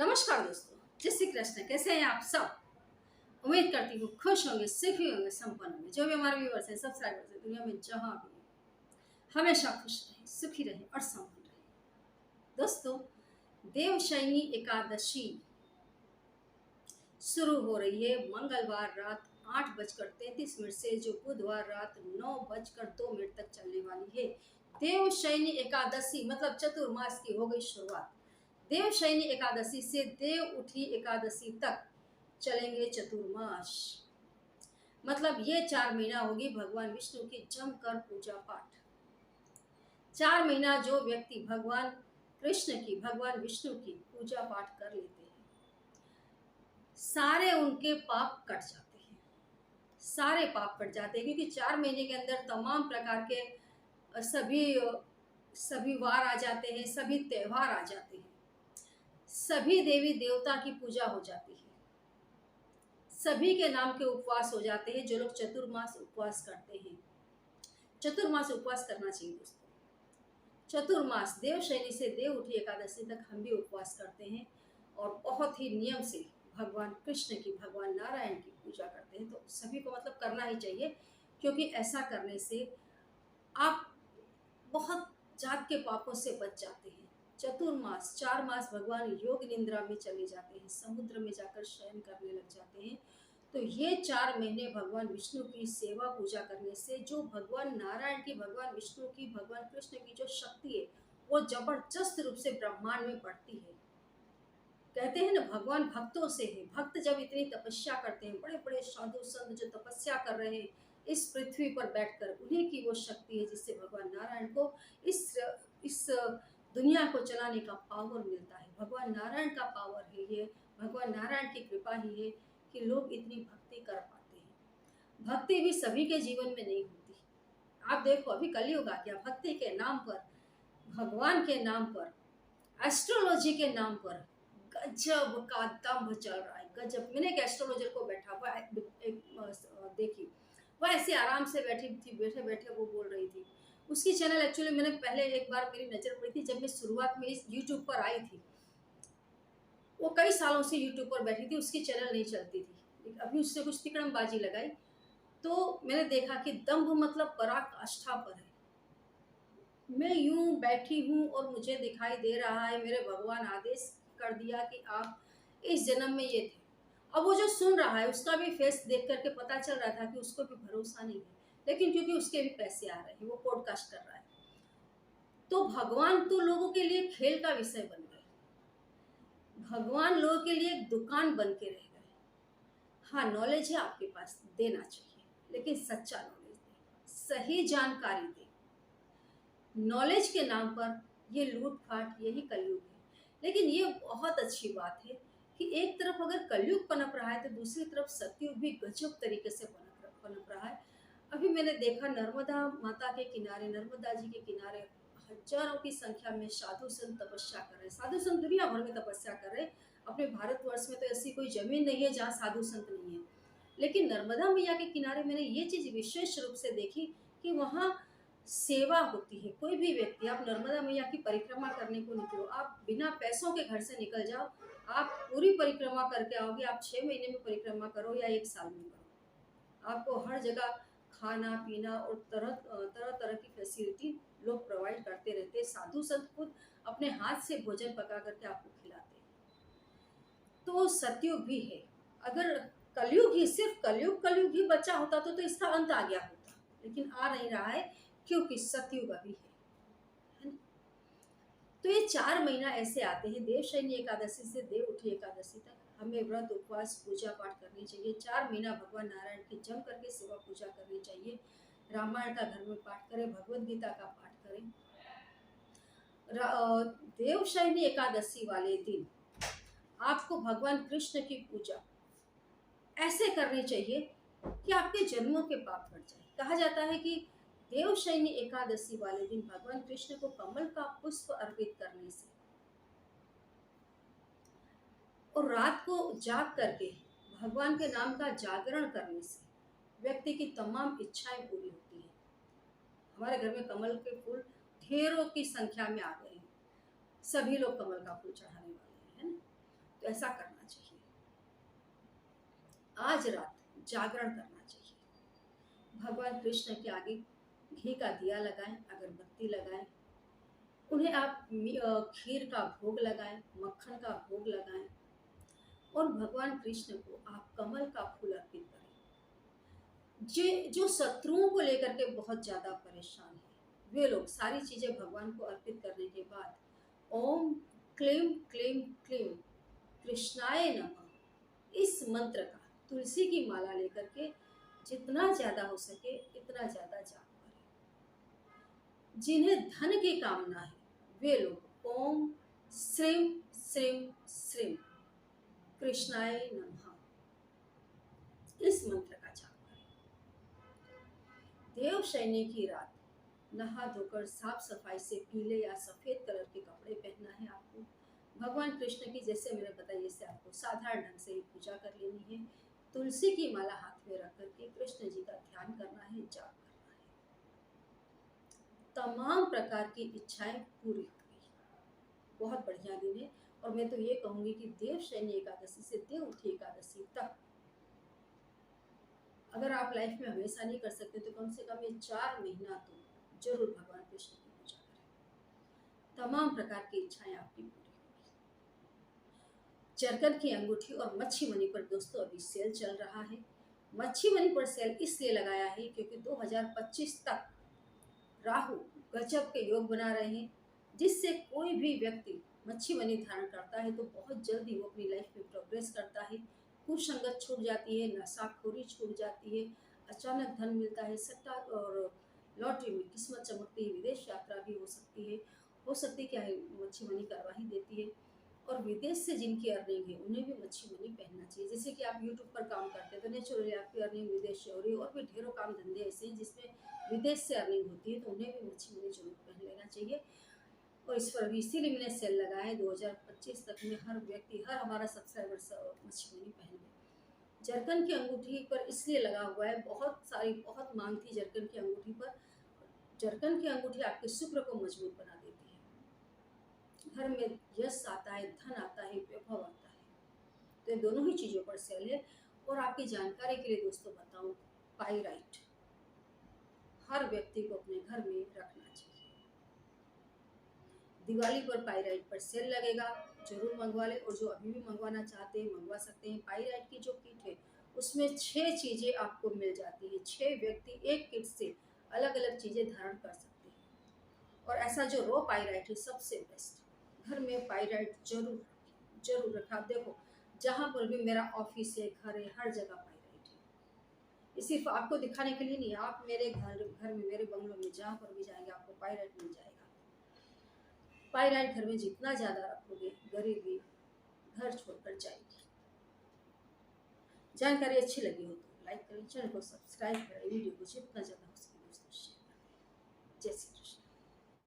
नमस्कार दोस्तों, जय श्री कृष्ण। कैसे हैं आप सब? उम्मीद करती हूँ खुश होंगे, सुखी होंगे, संपन्न होंगे। जो भी हमारे व्यूअर्स हैं, सब्सक्राइबर्स हैं, दुनिया में जहाँ भी हैं, हमेशा खुश रहे, सुखी रहे और संपन्न रहे। दोस्तों, देवशयनी एकादशी शुरू हो रही है मंगलवार रात 8:33 से, जो बुधवार रात 9:02 तक चलने वाली है। देवशयनी एकादशी मतलब चतुर्मास की हो गई शुरुआत। देवशयनी एकादशी से देव उठी एकादशी तक चलेंगे चतुर्मास। मतलब ये 4 महीना होगी भगवान विष्णु की जमकर पूजा पाठ। 4 महीना जो व्यक्ति भगवान कृष्ण की, भगवान विष्णु की पूजा पाठ कर लेते हैं, सारे उनके पाप कट जाते हैं। सारे पाप कट जाते हैं, क्योंकि 4 महीने के अंदर तमाम प्रकार के सभी वार आ जाते हैं, सभी त्योहार आ जाते हैं, सभी देवी देवता की पूजा हो जाती है, सभी के नाम के उपवास हो जाते हैं। जो लोग चतुर्मास उपवास करते हैं, चतुर्मास उपवास करना चाहिए दोस्तों। चतुर्मास देवशयनी से देव उठी एकादशी तक हम भी उपवास करते हैं और बहुत ही नियम से भगवान कृष्ण की, भगवान नारायण की पूजा करते हैं। तो सभी को मतलब करना ही चाहिए, क्योंकि ऐसा करने से आप बहुत जात के पापों से बच जाते हैं। चतुर्मास 4 मास भगवान योग निद्रा में चले जाते हैं, समुद्र में जाकर शयन करने लग जाते हैं। तो ये 4 महीने भगवान विष्णु की सेवा पूजा करने से जो भगवान नारायण की, भगवान विष्णु की, भगवान कृष्ण की जो शक्ति है, वो जबरदस्त रूप से ब्रह्मांड में बढ़ती है। कहते हैं ना, भगवान भक्तों से है। भक्त जब इतनी तपस्या करते हैं, बड़े बड़े साधु संत जो तपस्या कर रहे हैं इस पृथ्वी पर बैठकर, उन्हीं की वो शक्ति है जिससे भगवान नारायण को इस दुनिया को चलाने का पावर मिलता है। भगवान नारायण का पावर है ये, भगवान नारायण की कृपा ही है कि लोग इतनी भक्ति कर पाते हैं। भक्ति भी सभी के जीवन में नहीं होती। आप देखो, अभी कलयुग आ गया, भक्ति के नाम पर, भगवान के नाम पर, एस्ट्रोलॉजी के नाम पर गजब का दंभ चल रहा है। गजब। मैंने एक एस्ट्रोलॉजर को बैठा हुआ देखी, वो ऐसे आराम से बैठी थी, बैठे बैठे वो बोल रही थी। उसकी चैनल एक्चुअली मैंने पहले एक बार मेरी नज़र पड़ी थी, जब मैं शुरुआत में इस यूट्यूब पर आई थी। वो कई सालों से यूट्यूब पर बैठी थी, उसकी चैनल नहीं चलती थी। अभी उससे कुछ तिकड़मबाजी लगाई तो मैंने देखा कि दंभ मतलब पराकाष्ठा पर है। मैं यूं बैठी हूँ और मुझे दिखाई दे रहा है, मेरे भगवान आदेश कर दिया कि आप इस जन्म में ये थे। अब वो जो सुन रहा है उसका भी फेस देख करके पता चल रहा था कि उसको भी भरोसा नहीं है, लेकिन क्योंकि उसके भी पैसे आ रहे हैं, वो पॉडकास्ट कर रहा है। तो भगवान तो लोगों के लिए खेल का विषय बन गए, भगवान लोगों के लिए एक दुकान बन के रह गए। हाँ, नॉलेज है आपके पास, देना चाहिए, लेकिन सच्चा नॉलेज दें, सही जानकारी दें। नॉलेज के नाम पर ये लूटपाट, यही कलयुग है। लेकिन ये बहुत अच्छी बात है कि एक तरफ अगर कलयुग पनप रहा है तो दूसरी तरफ सतयुग भी गजब तरीके से पनप रहा है। अभी मैंने देखा नर्मदा माता के किनारे, नर्मदा जी के किनारे हजारों की संख्या में साधु संत तपस्या कर रहे हैं। साधु संत दुनिया भर में तपस्या कर रहे हैं। अपने भारतवर्ष में तो ऐसी कोई जमीन नहीं है जहाँ साधु संत नहीं है। लेकिन नर्मदा मैया के किनारे मैंने ये चीज़ विशेष रूप से देखी कि वहाँ सेवा होती है। कोई भी व्यक्ति, आप नर्मदा मैया की परिक्रमा करने को निकलो, आप बिना पैसों के घर से निकल जाओ, आप पूरी परिक्रमा करके आओगे। आप 6 महीने में परिक्रमा करो या 1 साल में करो, आपको हर जगह खाना पीना और तरह तरह तरह की फैसिलिटी लोग प्रोवाइड करते रहते हैं। साधु संत खुद अपने हाथ से भोजन पका करके आपको खिलाते हैं। तो सतयुग भी है। अगर कलयुग ही, सिर्फ कलयुग ही बचा होता तो इसका अंत आ गया होता, लेकिन आ नहीं रहा है क्योंकि सतयुग अभी है ना? तो ये 4 महीना ऐसे आते हैं, देवशयनी एकादशी से देव उठी एकादशी तक हमें व्रत उपवास पूजा पाठ करनी चाहिए। 4 महीना भगवान नारायण की जम करके सेवा पूजा करनी चाहिए। रामायण का घर में पाठ करें, भगवद गीता का पाठ करें। देवशयनी एकादशी वाले दिन आपको भगवान कृष्ण की पूजा ऐसे करनी चाहिए कि आपके जन्मों के पाप हट जाए। कहा जाता है कि देवशयनी एकादशी वाले दिन भगवान कृष्ण को कमल का पुष्प अर्पित करने से और रात को जाग करके भगवान के नाम का जागरण करने से व्यक्ति की तमाम इच्छाएं पूरी होती हैं। हमारे घर में कमल के फूल ढेरों की संख्या में आ गए हैं, सभी लोग कमल का फूल चढ़ाने वाले हैं, है ना? ऐसा करना चाहिए। आज रात जागरण करना चाहिए। भगवान कृष्ण के आगे घी का दिया लगाएं, अगरबत्ती लगाएं, उन्हें आप खीर का भोग लगाएं, मक्खन का भोग लगाएं और भगवान कृष्ण को आप कमल का फूल अर्पित करें। जो शत्रुओं को लेकर के बहुत ज़्यादा परेशान है, वे लोग सारी चीज़ें भगवान को अर्पित करने के बाद ओम क्लीम क्लीम क्लीम कृष्णाय नमः इस मंत्र का तुलसी की माला लेकर के जितना ज़्यादा हो सके इतना ज़्यादा जाप करें। जिन्हें धन की कामना है वे लोग ओम श्रीम श्रीम श्रीम कृष्णाय नमः इस मंत्र का जाप करें। देवशयनी की रात नहा धोकर साफ सफाई से पीले या सफेद कलर के कपड़े पहनना है आपको। भगवान कृष्ण की जैसे मैंने बताया जैसे आपको साधारण ढंग से ही पूजा कर लेनी है। तुलसी की माला हाथ में रख करके कृष्ण जी का ध्यान करना है, जाप करना है। तमाम प्रकार की इच्छाएं पूरी हो गई। बहुत बढ़िया दिन है और मैं तो ये कहूँगी कि देवशयनी एकादशी से देवउठी एकादशी तक अगर आप लाइफ में हमेशा नहीं कर सकते तो कम से कम ये 4 महीना तो जरूर भगवान कृष्ण की पूजा करें। तमाम प्रकार की इच्छाएं आपकी पूरी होगी। जरकन की अंगूठी और मच्छी मनी पर दोस्तों अभी सेल चल रहा है। मच्छी मनी पर सेल इसलिए लगाया है क्योंकि 2025 तक राहु गजब के योग बना रहे हैं, जिससे कोई भी व्यक्ति मच्छी मनी धारण करता है तो बहुत जल्दी वो अपनी लाइफ में प्रोग्रेस करता है। कुसंगत छूट जाती है, नशाखोरी छूट जाती है, अचानक धन मिलता है, सट्टा और लॉटरी में किस्मत चमकती है, विदेश यात्रा भी हो सकती क्या है मच्छी मनी करवा ही देती है। और विदेश से जिनकी अर्निंग है उन्हें भी मच्छी मनी पहनना चाहिए। जैसे कि आप यूट्यूब पर काम करते हैं तो नेचुरली आपकी अर्निंग विदेश से हो रही है और भी ढेरों काम धंधे ऐसे हैं जिसमें विदेश से अर्निंग होती है तो उन्हें भी मच्छी मनी जरूर पहन लेना चाहिए। और इस पर भी इसीलिए मैंने सेल लगाया है 2025 तक में हर व्यक्ति हर हमारा सब्सक्राइबर मच्छी मनी पहन ले। जरकन की अंगूठी पर इसलिए लगा हुआ है, बहुत मांग थी जरकन की अंगूठी पर। जरकन की अंगूठी आपके शुक्र को मजबूत बना देती है, घर में यश आता है, धन आता है, वैभव आता है। तो ये दोनों ही चीज़ों पर सेल है। और आपकी जानकारी के लिए दोस्तों बताऊं, पाइराइट हर व्यक्ति को अपने घर में रखना चाहिए। दिवाली पर पाइराइट पर सेल लगेगा, जरूर मंगवा लें। और जो अभी भी मंगवाना चाहते हैं मंगवा सकते हैं। पाइराइट की जो किट है उसमें 6 चीज़ें आपको मिल जाती है। 6 व्यक्ति एक किट से अलग अलग चीज़ें धारण कर सकते हैं। और ऐसा जो रो पाइराइट है सबसे बेस्ट। घर में पाइराइट जरूर रखा। आप देखो जहाँ पर भी मेरा ऑफिस है, घर है, हर जगह पाइराइट है। ये सिर्फ आपको दिखाने के लिए नहीं, आप मेरे घर में, मेरे बंगलों में जहाँ पर भी जाएंगे आपको पाइराइट मिल जाएगा। पाइराइट घर में जितना ज़्यादा रखोगे गरीबी घर छोड़कर जाएगी। जानकारी अच्छी लगी हो तो लाइक करें, चैनल को सब्सक्राइब करें, वीडियो को जितना ज़्यादा हो सके दोस्तों शेयर करें। जय श्री राम।